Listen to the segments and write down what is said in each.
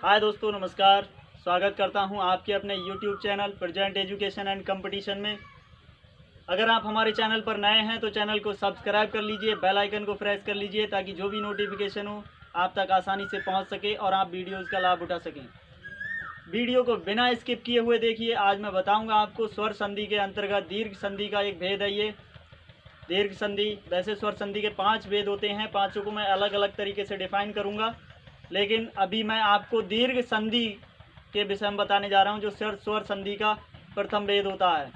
हाय दोस्तों, नमस्कार। स्वागत करता हूं आपके अपने YouTube channel present education and competition में। अगर आप हमारे चैनल पर नए हैं तो चैनल को सब्सक्राइब कर लीजिए, बेल आइकन को प्रेस कर लीजिए ताकि जो भी नोटिफिकेशन हो आप तक आसानी से पहुंच सके और आप वीडियोज़ का लाभ उठा सकें। वीडियो को बिना स्किप किए हुए देखिए। आज मैं बताऊँगा आपको स्वर संधि के अंतर्गत दीर्घ संधि का एक भेद है। ये दीर्घ संधि, वैसे स्वर संधि के 5 भेद होते हैं, पाँचों को मैं अलग अलग तरीके से डिफाइन करूँगा, लेकिन अभी मैं आपको दीर्घ संधि के विषय में बताने जा रहा हूं, जो स्वर संधि का प्रथम भेद होता है।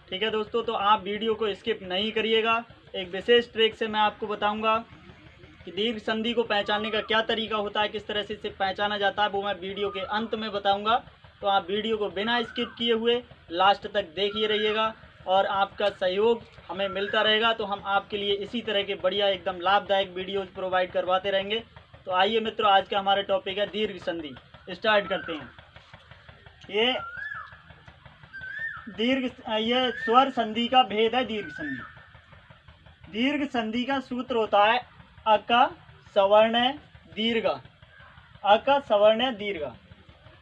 ठीक है दोस्तों, तो आप वीडियो को स्किप नहीं करिएगा। एक विशेष ट्रिक से मैं आपको बताऊंगा कि दीर्घ संधि को पहचानने का क्या तरीका होता है, किस तरह से इसे पहचाना जाता है, वो मैं वीडियो के अंत में बताऊंगा। तो आप वीडियो को बिना स्किप किए हुए लास्ट तक देखिए रहिएगा और आपका सहयोग हमें मिलता रहेगा तो हम आपके लिए इसी तरह के बढ़िया एकदम लाभदायक वीडियोज़ प्रोवाइड करवाते रहेंगे। तो आइए मित्रों, आज का हमारा टॉपिक है दीर्घ संधि। स्टार्ट करते हैं। ये स्वर संधि का भेद है। दीर्घ संधि, दीर्घ संधि का सूत्र होता है अक सवर्ण दीर्घ। अक सवर्ण दीर्घ।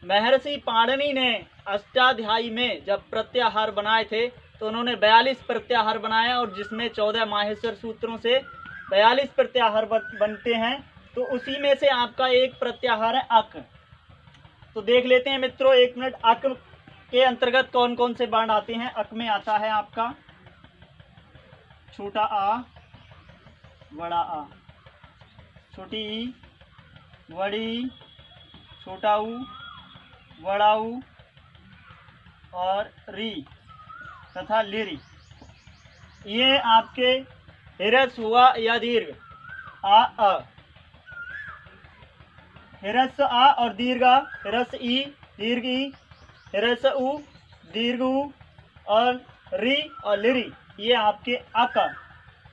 महर्षि पाणिनि ने अष्टाध्यायी में जब प्रत्याहार बनाए थे तो उन्होंने 42 प्रत्याहार बनाए और जिसमें 14 माहेश्वर सूत्रों से 42 प्रत्याहार बनते हैं। तो उसी में से आपका एक प्रत्याहार है अक। तो देख लेते हैं मित्रों, एक मिनट। अक के अंतर्गत कौन कौन से वर्ण आते हैं। अक में आता है आपका छोटा आ, बड़ा आ, छोटी ई, बड़ी, छोटा ऊ, बड़ा ऊ और री तथा लिरी। ये आपके हिरस्व हुआ या दीर्घ आ। हिरस्व आ और दीर्घ आ, हिरस्व ई, दीर्घ ई, हिरस्व उ, दीर्घ उ और री और लिरी, ये आपके अक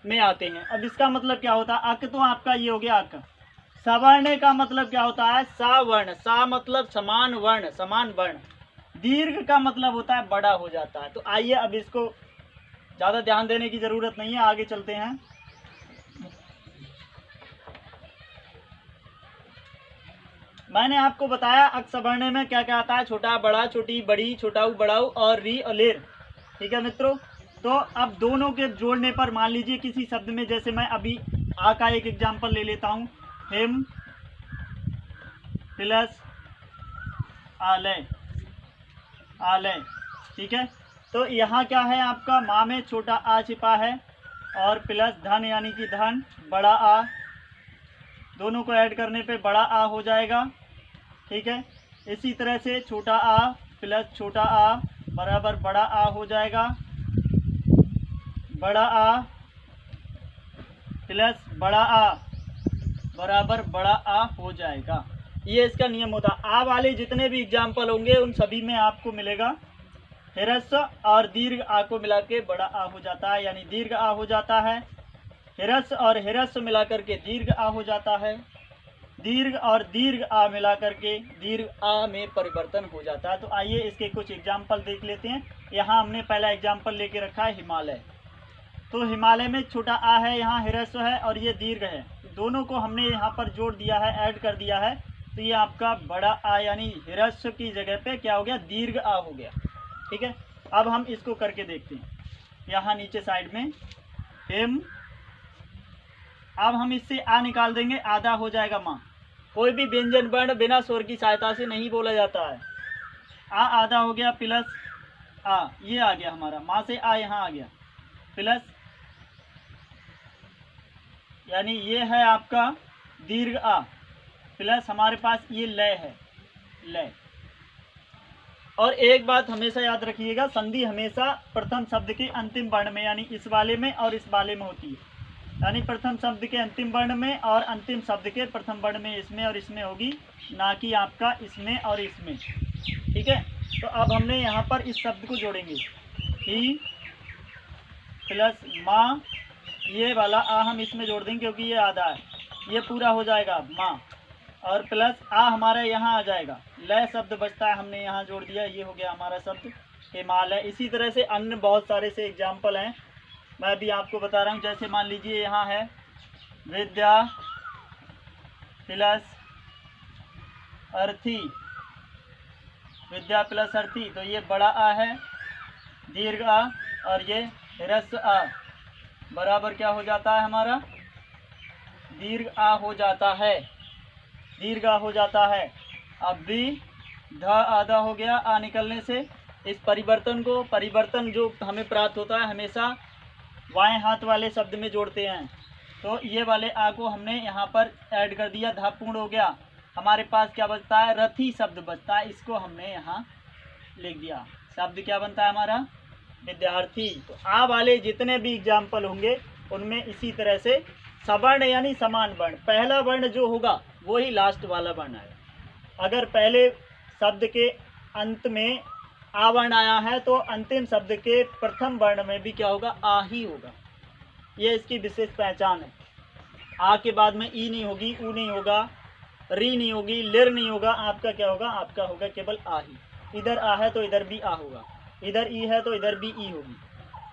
में आते हैं। अब इसका मतलब क्या होता है। अक तो आपका ये हो गया अक। सवर्ण का मतलब क्या होता है। सावर्ण, सा मतलब समान वर्ण, समान वर्ण। दीर्घ का मतलब होता है बड़ा हो जाता है। तो आइए अब इसको ज़्यादा ध्यान देने की ज़रूरत नहीं है, आगे चलते हैं। मैंने आपको बताया अक सवर्ण में क्या क्या आता है। छोटा, बड़ा, छोटी, बड़ी, छोटा ऊ, बड़ा ऊ और री और लेर। ठीक है मित्रों, तो अब दोनों के जोड़ने पर मान लीजिए किसी शब्द में, जैसे मैं अभी आ का एक एग्जाम्पल ले लेता हूँ। हिम प्लस आलय, आलय। ठीक है, तो यहाँ क्या है आपका, माँ में छोटा आ छिपा है और प्लस धन यानी कि धन, बड़ा आ, दोनों को ऐड करने पे बड़ा आ हो जाएगा। ठीक है, इसी तरह से छोटा आ प्लस छोटा आ बराबर बड़ा आ हो जाएगा। बड़ा आ प्लस बड़ा आ बराबर बड़ा आ हो जाएगा। ये इसका नियम होता है। आ वाले जितने भी एग्जाम्पल होंगे उन सभी में आपको मिलेगा हिरस्व और दीर्घ आ को मिला के बड़ा आ हो जाता है, यानी दीर्घ आ हो जाता है। हिरस्व और हिरस्व मिलाकर के दीर्घ आ हो जाता है। दीर्घ और दीर्घ आ मिलाकर के दीर्घ आ में परिवर्तन हो जाता है। तो आइए इसके कुछ एग्जाम्पल देख लेते हैं। यहाँ हमने पहला एग्जाम्पल लेके रखा है हिमालय। तो हिमालय में छोटा आ है, यहाँ हिरस्व है और ये दीर्घ है। दोनों को हमने यहाँ पर जोड़ दिया है, ऐड कर दिया है। तो ये आपका बड़ा आ यानी हिरस्व की जगह पे क्या हो गया, दीर्घ आ हो गया। ठीक है, अब हम इसको करके देखते हैं। यहाँ नीचे साइड में हिम, अब हम इससे आ निकाल देंगे, आधा हो जाएगा माँ। कोई भी व्यंजन वर्ण बिना स्वर की सहायता से नहीं बोला जाता है। आ आधा हो गया प्लस आ, ये आ गया हमारा, माँ से आ यहाँ आ गया, प्लस यानी ये है आपका दीर्घ आ, प्लस हमारे पास ये लय है, लय। और एक बात हमेशा याद रखिएगा, संधि हमेशा प्रथम शब्द के अंतिम वर्ण में यानी इस वाले में और इस वाले में होती है। यानी प्रथम शब्द के अंतिम वर्ण में और अंतिम शब्द के प्रथम वर्ण में, इसमें और इसमें होगी, ना कि आपका इसमें और इसमें। ठीक है, तो अब हमने यहाँ पर इस शब्द को जोड़ेंगे, ही प्लस माँ, ये वाला आ हम इसमें जोड़ देंगे क्योंकि ये आधा है, ये पूरा हो जाएगा माँ, और प्लस आ हमारा यहाँ आ जाएगा। लय शब्द बचता है, हमने यहाँ जोड़ दिया, ये हो गया हमारा शब्द हिमालय। इसी तरह से अन्य बहुत सारे से एग्जाम्पल हैं, मैं भी आपको बता रहा हूँ। जैसे मान लीजिए यहाँ है विद्या प्लस अर्थी, विद्या प्लस अर्थी, तो ये बड़ा आ है, दीर्घ आ, और ये ह्रस्व आ बराबर क्या हो जाता है हमारा, दीर्घ आ हो जाता है, दीर्घ आ हो जाता है। अब भी ध आधा हो गया आ निकलने से। इस परिवर्तन जो हमें प्राप्त होता है हमेशा बाएं हाथ वाले शब्द में जोड़ते हैं। तो ये वाले आ को हमने यहाँ पर ऐड कर दिया, धा पूर्ण हो गया। हमारे पास क्या बचता है, रथी शब्द बचता है, इसको हमने यहाँ लिख दिया। शब्द क्या बनता है हमारा, विद्यार्थी। तो आ वाले जितने भी एग्जाम्पल होंगे उनमें इसी तरह से सवर्ण यानी समान वर्ण, पहला वर्ण जो होगा वही लास्ट वाला वर्ण आएगा। अगर पहले शब्द के अंत में आ वर्ण आया है तो अंतिम शब्द के प्रथम वर्ण में भी क्या होगा, आ ही होगा। ये इसकी विशेष पहचान है। आ के बाद में ई नहीं होगी, ऊ नहीं होगा, री नहीं होगी, लिर नहीं होगा, आपका क्या होगा, आपका होगा केवल आ ही। इधर आ है तो इधर भी आ होगा, इधर ई है तो इधर भी ई होगी।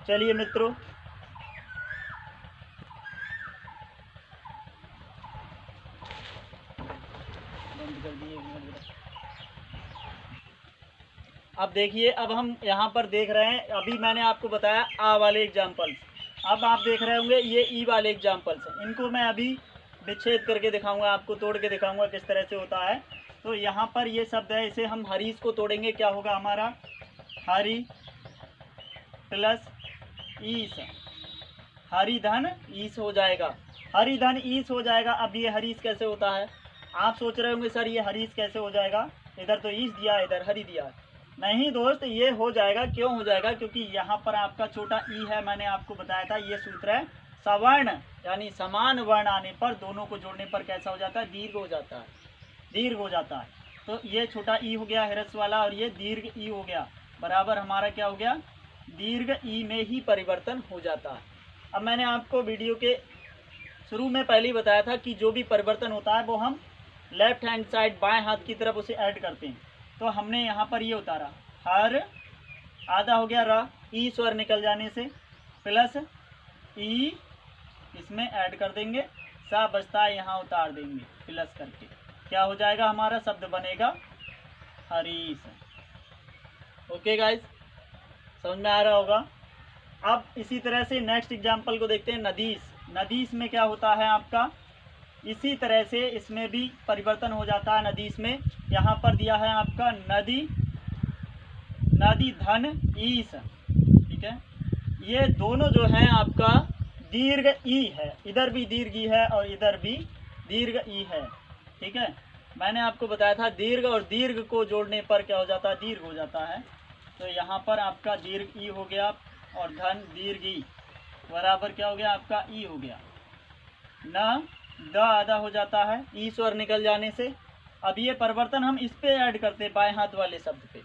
चलिए मित्रों, बंद कर दिए। अब देखिए, अब हम यहाँ पर देख रहे हैं, अभी मैंने आपको बताया आ वाले एग्जाम्पल्स, अब आप देख रहे होंगे ये ई वाले एग्जाम्पल्स हैं। इनको मैं अभी विच्छेद करके दिखाऊंगा, आपको तोड़ के दिखाऊंगा किस तरह से होता है। तो यहाँ पर ये शब्द है, इसे हम हरीश को तोड़ेंगे, क्या होगा हमारा, हरी प्लस ईस, हरी धन ईस हो जाएगा, हरी धन ईस हो जाएगा। अब ये हरीश कैसे होता है, आप सोच रहे होंगे सर ये हरीश कैसे हो जाएगा, इधर तो ईस दिया, इधर हरी दिया। नहीं दोस्त, ये हो जाएगा। क्यों हो जाएगा, क्योंकि यहाँ पर आपका छोटा ई है, मैंने आपको बताया था, ये सूत्र है सवर्ण यानी समान वर्ण आने पर दोनों को जोड़ने पर कैसा हो जाता है, दीर्घ हो जाता है, दीर्घ हो जाता है। तो ये छोटा ई हो गया ह्रस्व वाला, और ये दीर्घ ई हो गया, बराबर हमारा क्या हो गया, दीर्घ ई में ही परिवर्तन हो जाता है। अब मैंने आपको वीडियो के शुरू में पहले ही बताया था कि जो भी परिवर्तन होता है वो हम लेफ्ट हैंड साइड बाएं हाथ की तरफ उसे ऐड करते हैं। तो हमने यहाँ पर ये उतारा, हर आधा हो गया र, ई स्वर निकल जाने से, प्लस ई इसमें ऐड कर देंगे, सा बचता है यहाँ उतार देंगे प्लस करके, क्या हो जाएगा हमारा शब्द बनेगा हरीश। ओके गाइस, समझ में आ रहा होगा। अब इसी तरह से नेक्स्ट एग्जाम्पल को देखते हैं, नदीस। नदीस में क्या होता है आपका, इसी तरह से इसमें भी परिवर्तन हो जाता है। नदीस में यहाँ पर दिया है आपका नदी, नदी धन ईस, ठीक है। ये दोनों जो है आपका दीर्घ ई है, इधर भी दीर्घ ई है और इधर भी दीर्घ ई है, ठीक है। मैंने आपको बताया था दीर्घ और दीर्घ को जोड़ने पर क्या हो जाता है, दीर्घ हो जाता है। तो यहाँ पर आपका दीर्घ ई हो गया और धन दीर्घ ई बराबर क्या हो गया, आपका ई हो गया। न द आधा हो जाता है ई स्वर निकल जाने से। अब ये परिवर्तन हम इस पे ऐड करते हैं, बाएं हाथ वाले शब्द पे,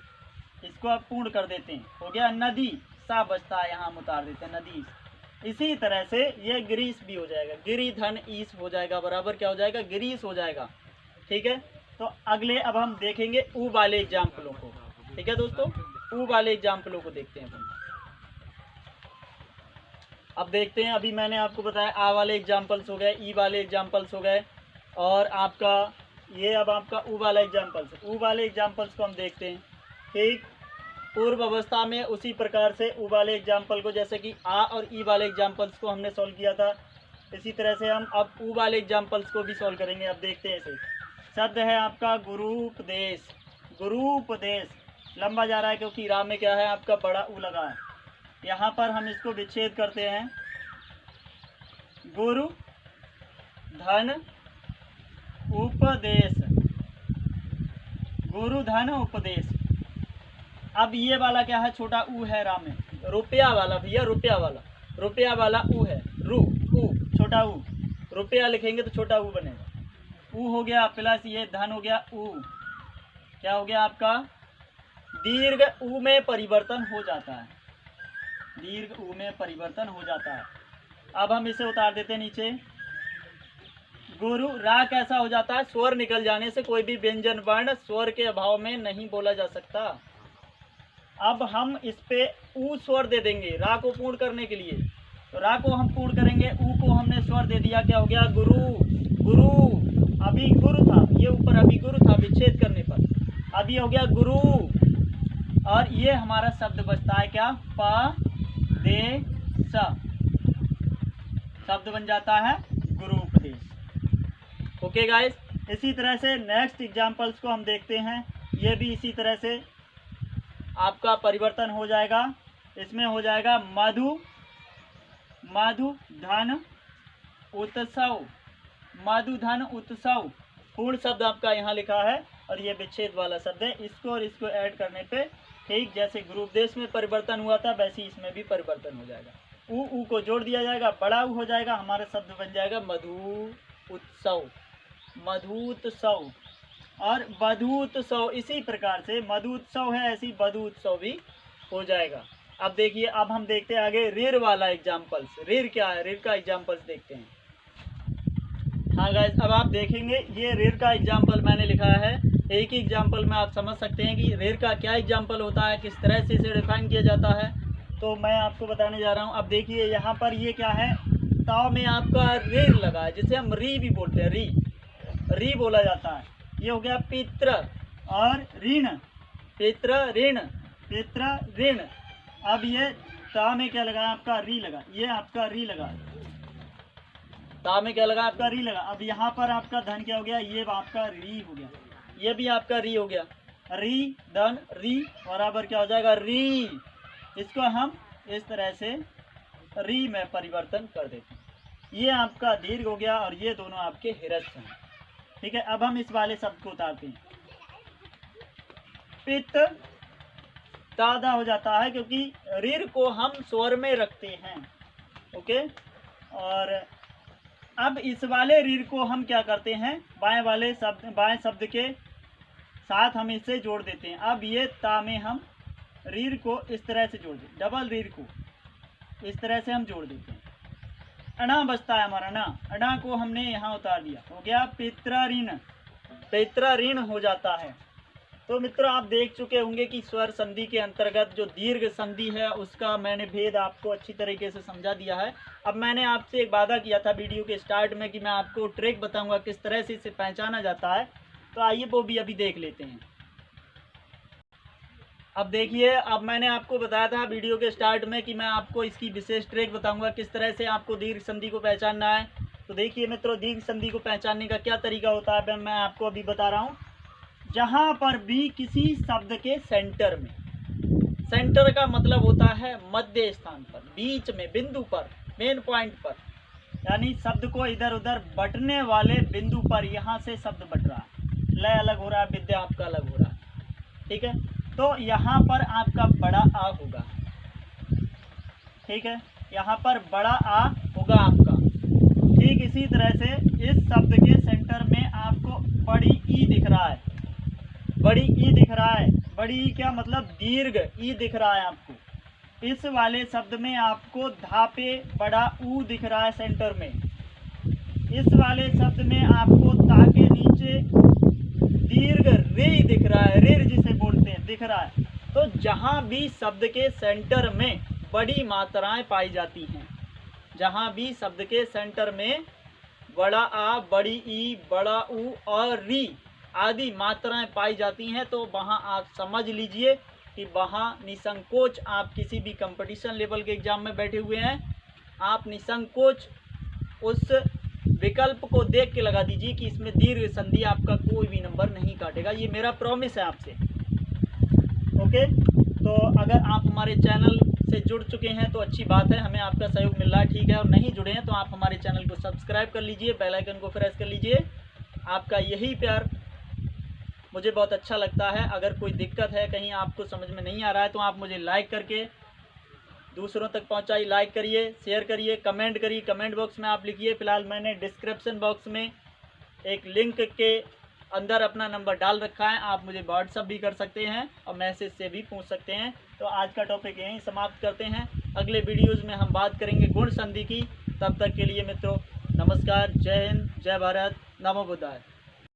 इसको आप पूर्ण कर देते हैं, हो गया नदी, सा बचता है यहाँ हम उतार देते हैं नदी। इसी तरह से ये गिरीश भी हो जाएगा, गिरी धन ईस हो जाएगा, बराबर क्या हो जाएगा, गिरीश हो जाएगा, ठीक है। तो अगले अब हम देखेंगे ऊ वाले एग्जाम्पलों को, ठीक है दोस्तों। ऊ वाले एग्जाम्पलों को देखते हैं अपन। अब देखते हैं, अभी मैंने आपको बताया आ वाले एग्जाम्पल्स हो गए, ई वाले एग्जाम्पल्स हो गए, और आपका ये अब आपका ऊ वाला एग्जाम्पल्स। ऊ वाले एग्जाम्पल्स को हम देखते हैं, ठीक। पूर्व अवस्था में उसी प्रकार से ऊ वाले एग्जाम्पल को, जैसे कि आ और ई वाले एग्जाम्पल्स को हमने सॉल्व किया था, इसी तरह से हम अब ऊ वाले एग्जाम्पल्स को भी सॉल्व करेंगे। अब देखते हैं इसे। शब्द है आपका गुरुपदेश। गुरुपदेश लंबा जा रहा है क्योंकि रा में क्या है आपका बड़ा ऊ लगा है। यहाँ पर हम इसको विच्छेद करते हैं, गुरु धन उपदेश, गुरु धन उपदेश। अब ये वाला क्या है, छोटा ऊ है रा में, रुपया वाला भैया, रुपया वाला, रुपया वाला ऊ है, रू ऊ छोटा ऊ, रुपया लिखेंगे तो छोटा ऊ बनेगा। ऊ हो गया प्लस ये धन हो गया ऊ, क्या हो गया आपका, दीर्घ ऊ में परिवर्तन हो जाता है, दीर्घ ऊ में परिवर्तन हो जाता है। अब हम इसे उतार देते हैं नीचे। गुरु रा कैसा हो जाता है, स्वर निकल जाने से कोई भी व्यंजन वर्ण स्वर के अभाव में नहीं बोला जा सकता। अब हम इस पे ऊ स्वर दे देंगे रा को पूर्ण करने के लिए, तो रा को हम पूर्ण करेंगे, ऊ को हमने स्वर दे दिया, क्या हो गया गुरु, गुरु। अभी गुरु था, ये ऊपर अभी गुरु था, विच्छेद करने अब ये हो गया गुरु, और ये हमारा शब्द बचता है क्या, प दे स, शब्द बन जाता है गुरु उपदेश। ओके गाइस, इसी तरह से नेक्स्ट एग्जाम्पल्स को हम देखते हैं। ये भी इसी तरह से आपका परिवर्तन हो जाएगा। इसमें हो जाएगा मधु, मधु धन उत्सव, मधु धन उत्सव, पूर्ण शब्द आपका यहाँ लिखा है और ये विच्छेद वाला शब्द है। इसको और इसको ऐड करने पे ठीक जैसे गुरु उपदेश में परिवर्तन हुआ था वैसे इसमें भी परिवर्तन हो जाएगा। ऊ को जोड़ दिया जाएगा, बड़ा ऊ हो जाएगा, हमारा शब्द बन जाएगा मधु उत्सव, मधुत्सव और बधूत्सव। इसी प्रकार से मधुत्सव है, ऐसी बधूत्सव भी हो जाएगा। अब देखिए, अब हम देखते हैं आगे ऋर वाला एग्जाम्पल्स। ऋर क्या है, ऋर का एग्जाम्पल्स देखते हैं। हाँ गाइस, अब आप देखेंगे ये ऋर का एग्जाम्पल मैंने लिखा है। एक ही एग्जाम्पल में आप समझ सकते हैं कि ऋर का क्या एग्जाम्पल होता है, किस तरह से इसे डिफाइन किया जाता है, तो मैं आपको बताने जा रहा हूँ। अब देखिए यहाँ पर ये क्या है, ताव में आपका ऋर लगा है, जिसे हम री भी बोलते हैं, री बोला जाता है। ये हो गया पित्र और ऋण, पित्र ऋण, पित्र ऋण। अब ये ता में क्या लगा, आपका री लगा, ये आपका री लगा, ता में क्या लगा, आपका री लगा। अब यहाँ पर आपका धन क्या हो गया, ये आपका री हो गया, ये भी आपका री हो गया। री धन री बराबर क्या हो जाएगा, री। इसको हम इस तरह से री में परिवर्तन कर देते हैं। ये आपका दीर्घ हो गया और ये दोनों आपके हिरस्व हैं। ठीक है, अब हम इस वाले शब्द को उतारते हैं। पित्त तादा हो जाता है क्योंकि ऋर को हम स्वर में रखते हैं। ओके, और अब इस वाले ऋर को हम क्या करते हैं, बाएं वाले शब्द, बाएं शब्द के साथ हम इसे जोड़ देते हैं। अब ये ता में हम ऋर को इस तरह से जोड़ देते, डबल ऋर को इस तरह से हम जोड़ देते हैं। अणा बचता है हमारा, ना अणा को हमने यहाँ उतार दिया, हो गया पितृऋण, पितृऋण हो जाता है। तो मित्रों, आप देख चुके होंगे कि स्वर संधि के अंतर्गत जो दीर्घ संधि है उसका मैंने भेद आपको अच्छी तरीके से समझा दिया है। अब मैंने आपसे एक वादा किया था वीडियो के स्टार्ट में कि मैं आपको ट्रिक बताऊंगा किस तरह से इसे पहचाना जाता है, तो आइए वो भी अभी देख लेते हैं। अब देखिए, अब मैंने आपको बताया था वीडियो के स्टार्ट में कि मैं आपको इसकी विशेष ट्रिक बताऊंगा किस तरह से आपको दीर्घ संधि को पहचानना है। तो देखिए मित्रों, दीर्घ संधि को पहचानने का क्या तरीका होता है मैं आपको अभी बता रहा हूँ। जहाँ पर भी किसी शब्द के सेंटर में, सेंटर का मतलब होता है मध्य स्थान पर, बीच में, बिंदु पर, मेन पॉइंट पर, यानी शब्द को इधर उधर बंटने वाले बिंदु पर, यहाँ से शब्द बट रहा है, लय अलग हो रहा है, विद्या आपका अलग हो रहा है। ठीक है, तो यहाँ पर आपका बड़ा आ होगा। ठीक है, यहाँ पर बड़ा आ होगा आपका। ठीक इसी तरह से इस शब्द के सेंटर में आपको बड़ी ई दिख रहा है, बड़ी ई दिख रहा है। बड़ी ई क्या मतलब, दीर्घ ई दिख रहा है आपको। इस वाले शब्द में आपको धापे बड़ा ऊ दिख रहा है सेंटर में। इस वाले शब्द में आपको ता के नीचे दीर्घ रे दिख रहा है, रेर जिसे बोलते हैं, दिख रहा है। तो जहाँ भी शब्द के सेंटर में बड़ी मात्राएं पाई जाती हैं, जहाँ भी शब्द के सेंटर में बड़ा आ, बड़ी ई, बड़ा ऊ और री आदि मात्राएं पाई जाती हैं, तो वहाँ आप समझ लीजिए कि वहाँ निसंकोच, आप किसी भी कंपटीशन लेवल के एग्जाम में बैठे हुए हैं, आप निसंकोच उस विकल्प को देख के लगा दीजिए कि इसमें दीर्घ संधि आपका कोई भी नंबर नहीं काटेगा। ये मेरा प्रॉमिस है आपसे। ओके, तो अगर आप हमारे चैनल से जुड़ चुके हैं तो अच्छी बात है, हमें आपका सहयोग मिल रहा है। ठीक है, और नहीं जुड़े हैं तो आप हमारे चैनल को सब्सक्राइब कर लीजिए, बेल आइकन को प्रेस कर लीजिए। आपका यही प्यार मुझे बहुत अच्छा लगता है। अगर कोई दिक्कत है, कहीं आपको समझ में नहीं आ रहा है, तो आप मुझे लाइक करके दूसरों तक पहुंचाइए। लाइक करिए, शेयर करिए, कमेंट करिए, कमेंट बॉक्स में आप लिखिए। फिलहाल मैंने डिस्क्रिप्शन बॉक्स में एक लिंक के अंदर अपना नंबर डाल रखा है, आप मुझे व्हाट्सअप भी कर सकते हैं और मैसेज से भी पूछ सकते हैं। तो आज का टॉपिक यहीं समाप्त करते हैं। अगले वीडियोज़ में हम बात करेंगे गुण संधि की। तब तक के लिए मित्रों नमस्कार, जय हिंद, जय भारत, नमो बुद्धाय।